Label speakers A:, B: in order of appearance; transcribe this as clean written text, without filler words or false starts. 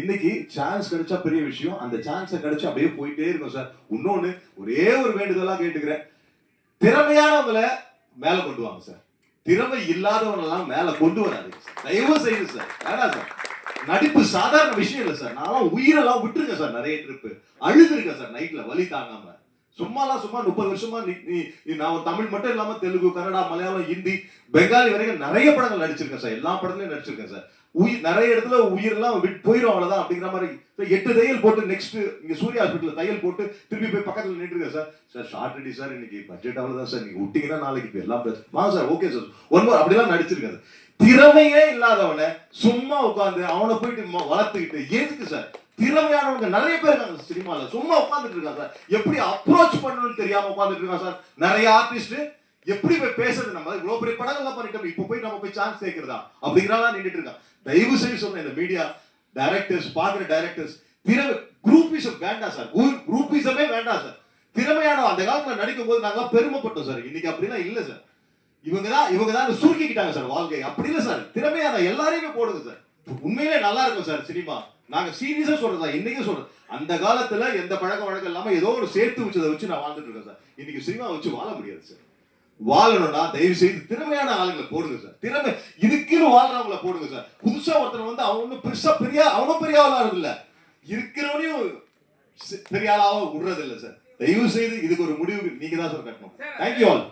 A: இன்னைக்கு சான்ஸ் கிடைச்சா பெரிய விஷயம். அந்த சான்ஸை கிடைச்சு அப்படியே போயிட்டே இருக்கும் சார். இன்னொன்னு ஒரே ஒரு வேண்டுதலா கேட்டுக்கிறேன், திறமையானவங்களை மேல கொண்டு வாங்க சார். திறமை இல்லாதவனெல்லாம் மேல கொண்டு வராதீங்க சார். தயவு செய்து சார். வேணாம் சார். நடிப்பு சாதாரண விஷயம் இல்லை சார். நான் உயிரெல்லாம் விட்டுருக்கேன் சார். நிறைய ட்ரிப்பு அழுதுருக்கேன் சார் நைட்ல வலி தாங்காம. சும்மா 30 வருஷமா நான் தமிழ் மட்டும் இல்லாம தெலுங்கு, கன்னடா, மலையாளம், ஹிந்தி, பெங்காலி வரைக்கும் நிறைய படங்கள் நடிச்சிருக்கேன் சார். எல்லா படத்துலயும் நடிச்சிருக்கேன் சார். நிறைய இடத்துல உயிரெல்லாம் போயிடும் அவ்வளவுதான் அப்படிங்கிற மாதிரி 8 தையல் போட்டு நெக்ஸ்ட் இங்க சூர்யா ஹாஸ்பிட்டல் தையல் போட்டு திருப்பி போய் பக்கத்துல நின்றுருக்கேன் sir. Sir shot ready sir, இன்னைக்கு பட்ஜெட் அவ்வளவுதான் சார், நீங்க விட்டீங்கன்னா நாளைக்கு எல்லாம் வாங்க சார். ஓகே சார், ஒன் அப்படிலாம் நடிச்சிருக்காரு. திறமையே இல்லாதவனை சும்மா உட்காந்து அவனை போயிட்டு வளர்த்துக்கிட்டு எதுக்கு சார்? திறமையானவங்க நிறைய பேர் இருக்காங்க சினிமால, சும்மா உட்காந்துட்டு இருக்காங்க சார். எப்படி அப்ரோச் பண்ணணும்னு தெரியாம உட்காந்துட்டு இருக்காங்க சார். நிறைய ஆர்டிஸ்ட் எப்படி போய் பேசுறது, நம்ம இவ்வளவு பெரிய படங்கள்லாம் பண்ணிட்டோம், இப்ப போய் நம்ம போய் சான்ஸ் கேட்கறதா அப்படிங்கிறதா நின்றுட்டு இருக்காங்க. தயவு செய்து சொல்றேன், இந்த மீடியா டைரக்டர்ஸ், பாக்குற டைரக்டர்ஸ், திறமை குரூப்பிசம் வேண்டாம் சார். குரூப்பிசமே வேண்டாம் சார். திறமையான அந்த காலத்துல நடிக்கும் போது நாங்க பெருமைப்பட்டோம் சார். இன்னைக்கு அப்படிலாம் இல்ல சார். இவங்க தான் சுருக்கிக்கிட்டாங்க சார் வாழ்க்கை. அப்படி இல்ல சார். திறமையான எல்லாரையுமே போடுங்க சார். உண்மையிலே நல்லா இருக்கும் சார் சினிமா. நாங்க சீரியஸா சொல்றதா, இன்னைக்கு சொல்றேன். அந்த காலத்துல எந்த பழக்க வழக்கம் இல்லாம ஏதோ ஒரு சேர்த்து வச்சதை வச்சு நான் வாழ்ந்துட்டு இருக்கேன் சார். இன்னைக்கு சினிமா வச்சு வாழ முடியாது சார். வாழணும்னா தயவு செய்து திறமையான ஆளுங்களை போடுங்க சார். திறமை இதுக்குன்னு வாழ்றவங்களை போடுங்க சார். புதுசா ஒருத்தர் வந்து அவன் ஒன்னும் பெருசா அவனும் பெரிய ஆளா இல்ல, இருக்கிறவனையும் பெரிய ஆளாவ விடுறது இல்லை சார். தயவு செய்து இதுக்கு ஒரு முடிவு நீங்க தான் சார் கட்டணும். Thank you all.